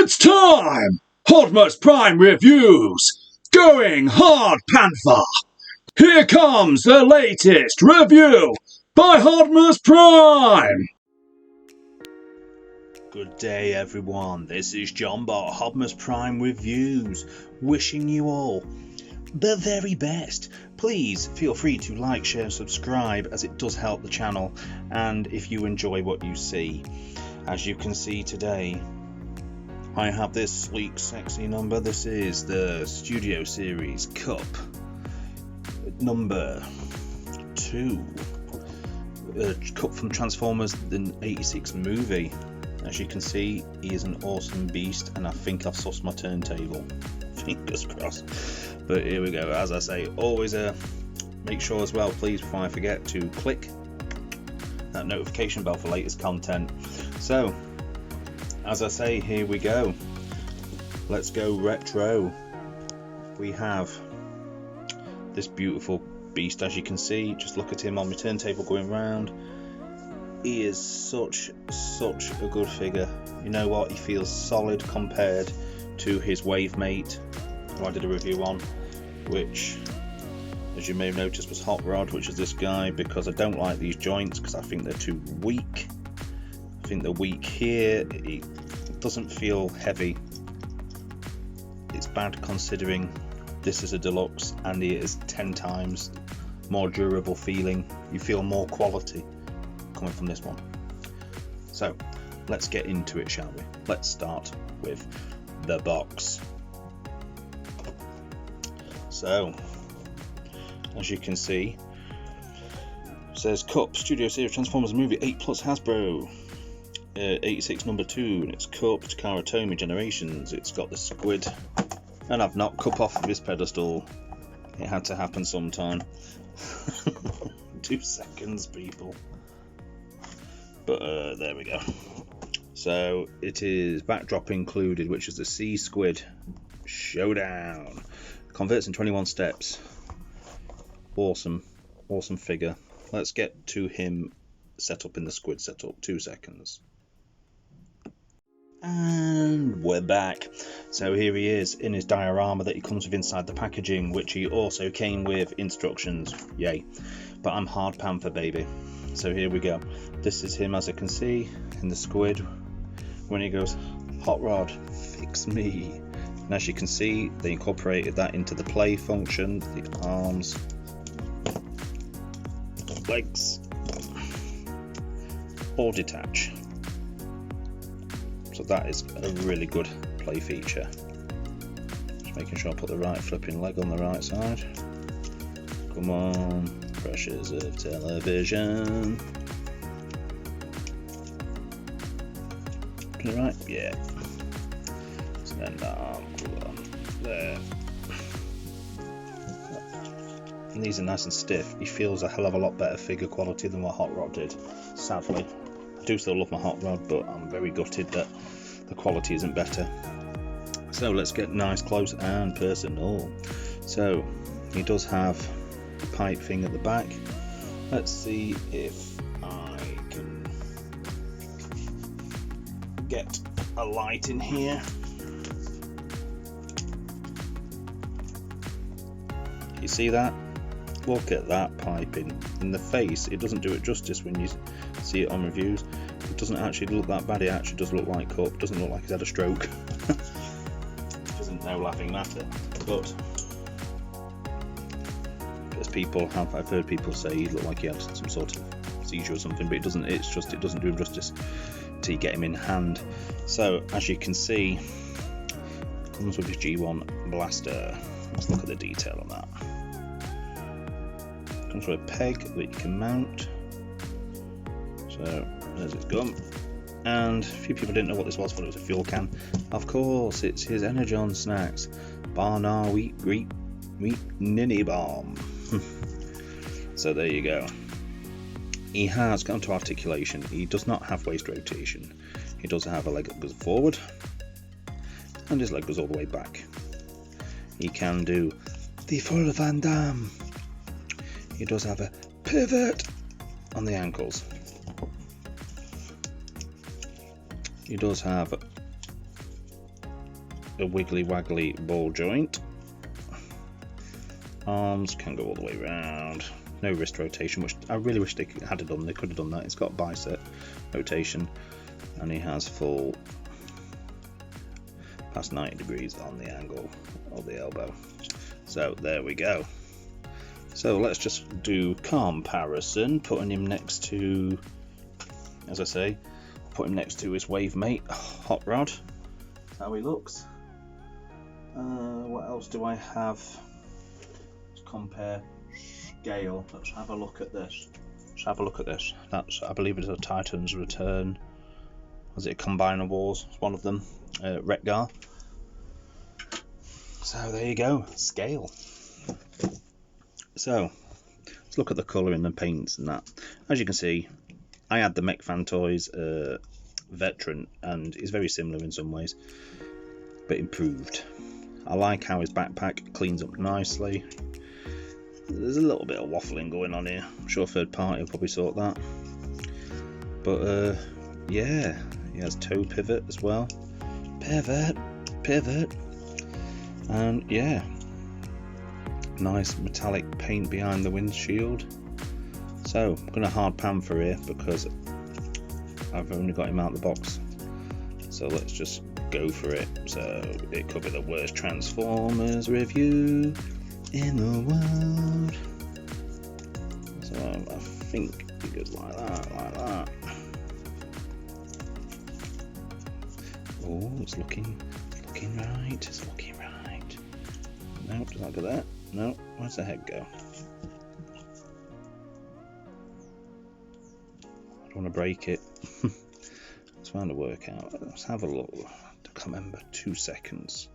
It's time! Hotmas Prime Reviews! Going hard, Panther! Here comes the latest review by Hotmas Prime! Good day everyone, this is John Bot, Hotmas Prime Reviews, wishing you all the very best. Please feel free to like, share and subscribe, as it does help the channel, and if you enjoy what you see. As you can see today, I have this sleek, sexy number. This is the Studio Series Cup number 2. Cup from Transformers the 86 movie. As you can see, he is an awesome beast, and I think I've sussed my turntable. Fingers crossed. But here we go. As I say, always make sure as well, please, before I forget, to click that notification bell for latest content. So, as I say, here we go. Let's go retro. We have this beautiful beast, as you can see. Just look at him on my turntable going round. He is such a good figure. You know what? He feels solid compared to his wave mate, who I did a review on, which, as you may have noticed, was Hot Rod, which is this guy, because I don't like these joints because I think they're too weak. I think they're weak here. It doesn't feel heavy. It's bad considering this is a deluxe and it is 10 times more durable feeling. You feel more quality coming from this one. So let's get into it, shall we? Let's start with the box. So, as you can see, it says Cup Studio Series Transformers Movie 8 Plus Hasbro 86 number 2, and it's Cup Takara Tomy Generations. It's got the squid, and I've knocked Cup off of his pedestal. It had to happen sometime. 2 seconds, people. But there we go. So it is backdrop included, which is the Sea Squid Showdown. Converts in 21 steps. Awesome figure. Let's get to him set up in the squid setup. 2 seconds. And we're back. So here he is in his diorama that he comes with inside the packaging, which he also came with instructions. Yay. But I'm hard panther, baby. So here we go. This is him, as I can see, in the squid when he goes, Hot Rod, fix me. And as you can see, they incorporated that into the play function. The arms, legs, all detach. So that is a really good play feature. Just making sure I put the right flipping leg on the right side. Come on, pressures of television. Put it right? Yeah. So then that arm there. And these are nice and stiff. He feels a hell of a lot better figure quality than what Hot Rod did, sadly. I do still love my Hot Rod, but I'm very gutted that the quality isn't better. So let's get nice, close and personal. So he does have the pipe thing at the back. Let's see if I can get a light in here. You see that? Look at that piping in the face. It doesn't do it justice when you see it on reviews. It doesn't actually look that bad. It actually does look like Cup. It doesn't look like he's had a stroke. Which isn't no laughing matter. But as people have, I've heard people say he looked like he had some sort of seizure or something, but it doesn't. It's just, it doesn't do him justice till you get him in hand. So as you can see, it comes with his G1 blaster. Let's look at the detail on that. Comes with a peg that you can mount. So there's his gun. And a few people didn't know what this was, thought it was a fuel can. Of course, it's his Energon snacks. Barnar wheat ninny bomb. So there you go. He has gone to articulation. He does not have waist rotation. He does have a leg that goes forward, and his leg goes all the way back. He can do the full Van Damme. He does have a pivot on the ankles. He does have a wiggly waggly ball joint. Arms can go all the way around. No wrist rotation, which I really wish they had done. They could have done that. It's got bicep rotation, and he has full past 90 degrees on the angle of the elbow. So there we go. So let's just do comparison, putting him next to, as I say, put him next to his wave mate, Hot Rod. That's how he looks. What else do I have? Let's compare. Scale. Let's have a look at this. Let's have a look at this. That's, I believe it's a Titan's Return. Was it Combinables? It's one of them. Retgar. So there you go. Scale. So let's look at the colour in the paints and that. As you can see, I had the Mech Fan Toys Veteran, and it's very similar in some ways, but improved. I like how his backpack cleans up nicely. There's a little bit of waffling going on here. I'm sure third party will probably sort that. But yeah, he has toe pivot as well. Pivot. And yeah, nice metallic paint behind the windshield. So I'm going to hard pan for here because I've only got him out of the box. So let's just go for it. So it could be the worst Transformers review in the world. So I think it goes like that. Oh, it's looking right. It's looking right. No, does that go there? No, where's the head go? I don't want to break it. It's trying to work out. Let's have a look. I can't remember. 2 seconds.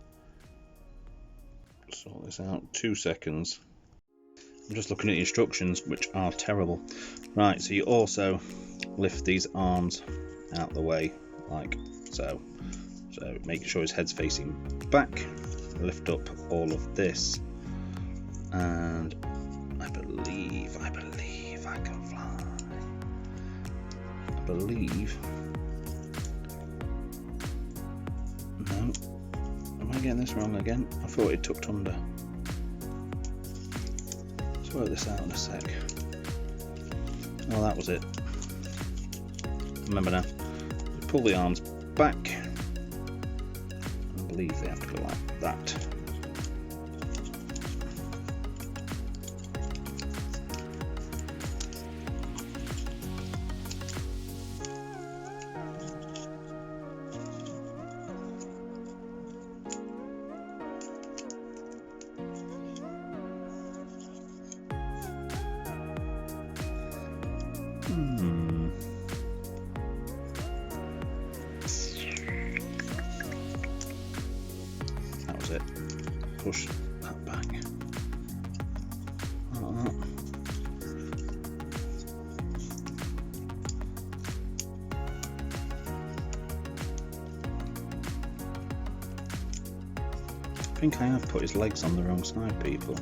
Sort this out. 2 seconds. I'm just looking at the instructions, which are terrible. Right, so you also lift these arms out the way, like so. So make sure his head's facing back. Lift up all of this, and I believe I can fly. I believe. No. Am I getting this wrong again? I thought it tucked under. Let's work this out in a sec. Oh, that was it. Remember now. Pull the arms back. I believe they have to go like that. That was it. Push that back. Like that. I think I have put his legs on the wrong side, people.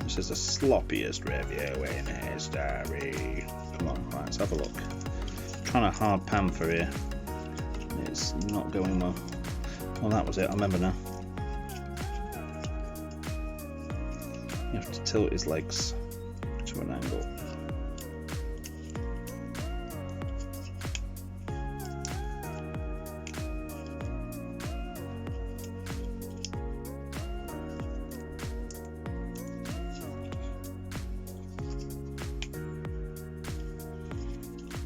This is the sloppiest review in history. Come on, right, let's have a look. I'm trying to hard pan for here. It's not going well. Well, that was it. I remember now. You have to tilt his legs to an angle.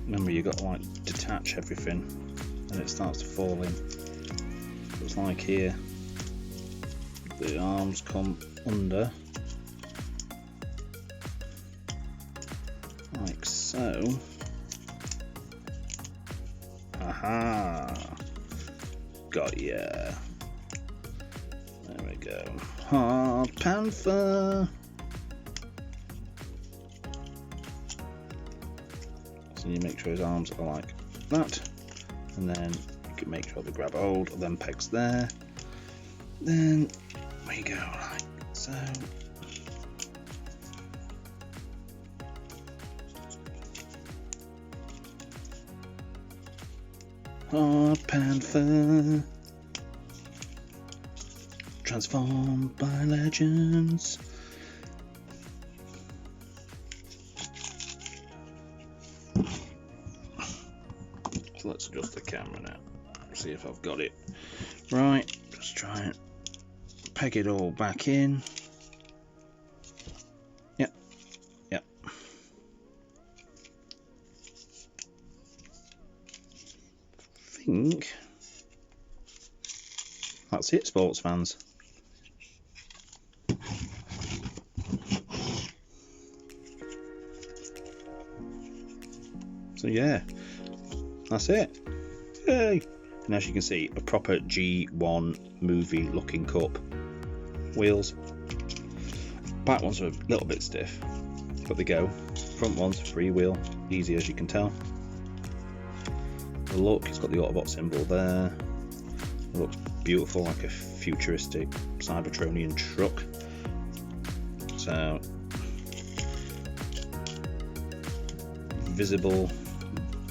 Remember, you got to like detach everything, and it starts to fall in. So it's like here, the arms come under, like so. Aha! Got ya. There we go. Hard Panther. So you make sure his arms are like that, and then you can make sure they grab hold of them pegs there. Then we go like so. Hard Panther. Transformed by Legends. So let's adjust the camera now. See if I've got it right. Just try and peg it all back in. Yep. Yep. I think that's it, sports fans. So yeah, that's it. Yay! And as you can see, a proper G1 movie looking cup. Wheels. Back ones are a little bit stiff, but they go. Front one's freewheel, easy as you can tell. The look, it's got the Autobot symbol there. It looks beautiful, like a futuristic Cybertronian truck. So, visible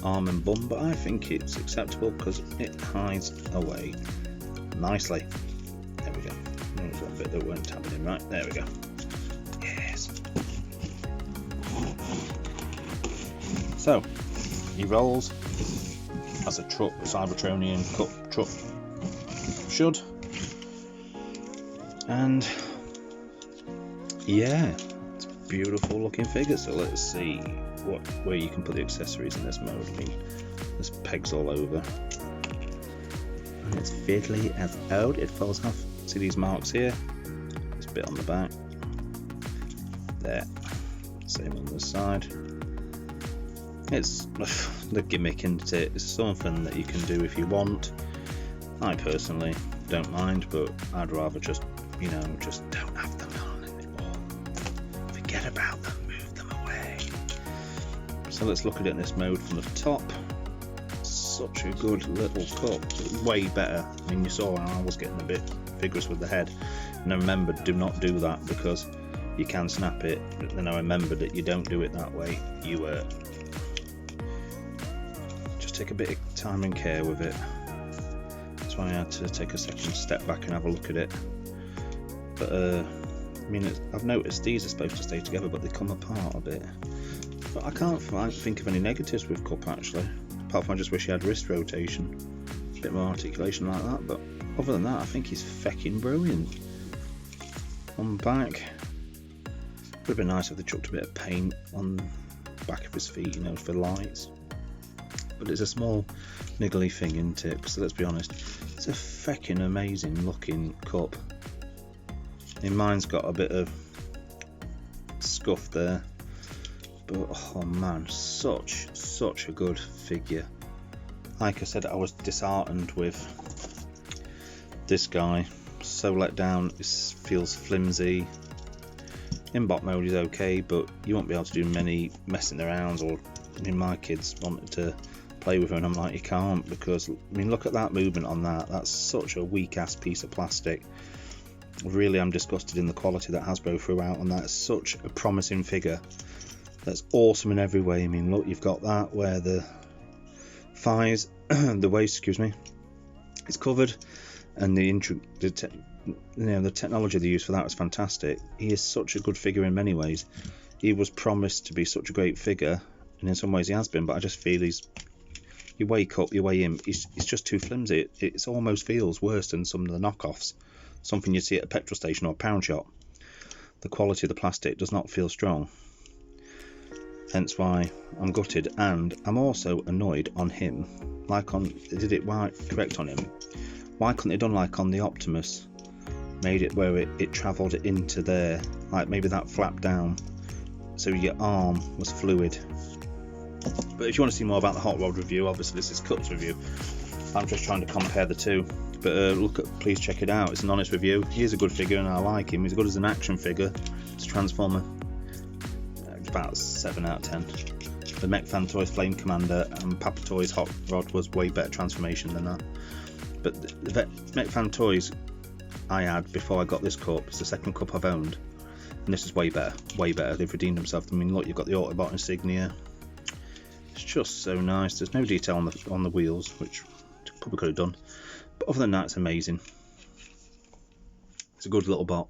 arm and bum, but I think it's acceptable because it hides away nicely. There we go. There's one bit that weren't tabbing in right. There we go. Yes. So he rolls as a truck, a Cybertronian cup truck should, and yeah, it's a beautiful looking figure. So let's see where you can put the accessories in this mode. I mean, there's pegs all over, and it's fiddly as old. It falls off. See these marks here? This bit on the back. There. Same on the side. It's the gimmick, isn't it? It's something that you can do if you want. I personally don't mind, but I'd rather just, you know, just don't have them on anymore. Forget about them. Move them away. So let's look at it in this mode from the top. Such a good little cup. Way better. I mean, you saw how I was getting a bit vigorous with the head, and I remembered, do not do that because you can snap it. But then I remembered that you don't do it that way. You just take a bit of time and care with it. That's why I had to take a second step back and have a look at it. But I mean, I've noticed these are supposed to stay together, but they come apart a bit. But I can't think of any negatives with cup actually, apart from I just wish he had wrist rotation, a bit more articulation like that. But other than that, I think he's fecking brilliant. On back, would have been nice if they chucked a bit of paint on the back of his feet, you know, for lights. But it's a small niggly thing, isn't it? So let's be honest, it's a fecking amazing looking cup. And mine's got a bit of scuff there, but oh man, such a good figure. Like I said, I was disheartened with this guy. So let down. It feels flimsy. In bot mode is okay, but you won't be able to do many messing around. Or I mean, my kids wanted to play with her, and I'm like, you can't, because I mean, look at that movement on that. That's such a weak ass piece of plastic. Really, I'm disgusted in the quality that Hasbro threw out on that. It's such a promising figure. That's awesome in every way. I mean, look, you've got that where the thighs, the waist, excuse me, is covered, and the technology they use for that was fantastic. He is such a good figure in many ways. He was promised to be such a great figure, and in some ways he has been. But I just feel you wake up, you weigh him, it's just too flimsy. It almost feels worse than some of the knockoffs. Something you'd see at a petrol station or a pound shop. The quality of the plastic does not feel strong. Hence why I'm gutted, and I'm also annoyed on him. Like on, they did it correct on him. Why couldn't they done like on the Optimus? Made it where it travelled into there, like maybe that flap down, so your arm was fluid. But if you want to see more about the Hot Rod review, obviously this is Cut's review. I'm just trying to compare the two. But please check it out. It's an honest review. He is a good figure, and I like him. He's good as an action figure. It's a Transformer. It's about 7 out of 10. The Mech Fan Toys Flame Commander and Papa Toys Hot Rod was way better transformation than that. But the Mech Fan Toys I had before I got this cup. It's the second cup I've owned, and this is way better. Way better. They've redeemed themselves. I mean, look, you've got the Autobot insignia. It's just so nice. There's no detail on the wheels, which probably could have done. But other than that, it's amazing. a good little bot.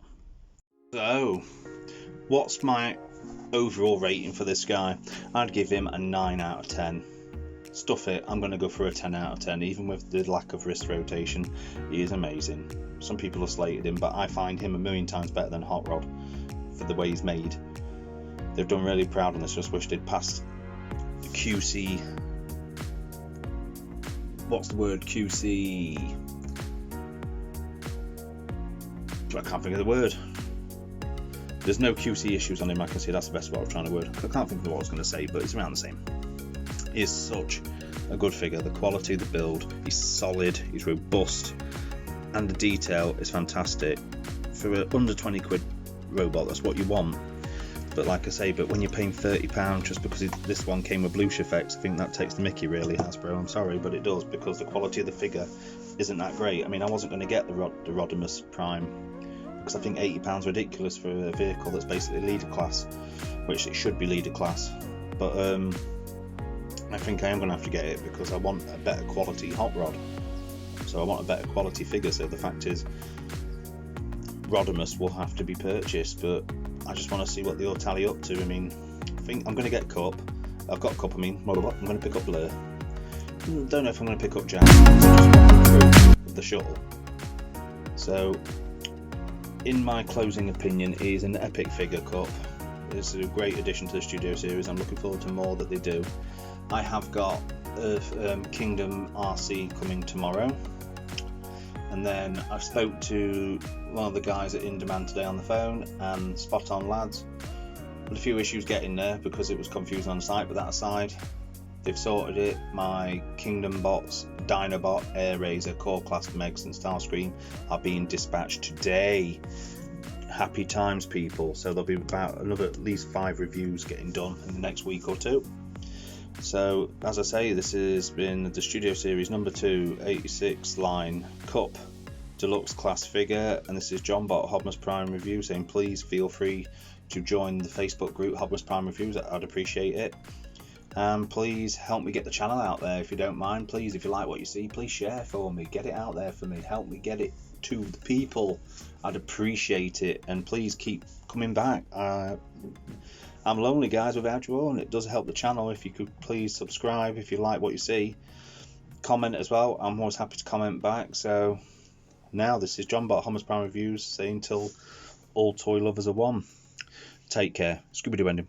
So, what's my overall rating for this guy? I'd give him a 9 out of 10. Stuff it, I'm going to go for a 10 out of 10. Even with the lack of wrist rotation, he is amazing. Some people have slated him, but I find him a million times better than Hot Rod for the way he's made. They've done really proud on this. Just wish they'd passed QC. What's the word? QC. I can't think of the word. There's no QC issues on him. I can see that's the best way of trying to word. I can't think of what I was going to say, but it's around the same. He is such a good figure. The quality, the build, he's solid, he's robust, and the detail is fantastic. For an under 20 quid robot, that's what you want. But like I say, but when you're paying £30 just because this one came with Blush effects, I think that takes the mickey really, Hasbro. I'm sorry, but it does, because the quality of the figure isn't that great. I mean, I wasn't going to get the Rodimus Prime because I think £80 is ridiculous for a vehicle that's basically leader class, which it should be leader class. But I think I am going to have to get it because I want a better quality Hot Rod. So I want a better quality figure. So the fact is, Rodimus will have to be purchased, but I just want to see what they all tally up to. I mean, I think I'm going to get Cup. I've got Cup, I'm going to pick up Blur. Don't know if I'm going to pick up Jack. Of the shuttle. So, in my closing opinion, it is an epic figure, Cup. It's a great addition to the Studio Series. I'm looking forward to more that they do. I have got Kingdom RC coming tomorrow. And then I spoke to one of the guys at In Demand today on the phone, and Spot On Lads. Had a few issues getting there because it was confusing on site, but that aside, they've sorted it. My Kingdom bots, Dinobot, Air Razor, Core Class Megs and Starscream are being dispatched today. Happy times, people. So there'll be about another at least 5 reviews getting done in the next week or two. So, as I say, this has been the Studio Series number 2, 86 line Cup Deluxe class figure, and this is John Bot Hobmas Prime Review saying please feel free to join the Facebook group Hobmas Prime Reviews. I'd appreciate it. And please help me get the channel out there if you don't mind. Please, if you like what you see, please share for me. Get it out there for me. Help me get it to the people. I'd appreciate it. And please keep coming back. I'm lonely, guys, without you all, and it does help the channel if you could please subscribe if you like what you see. Comment as well. I'm always happy to comment back. So now this is John Bot Hobmas Prime Reviews saying till all toy lovers are one. Take care. Scooby-Doo ending.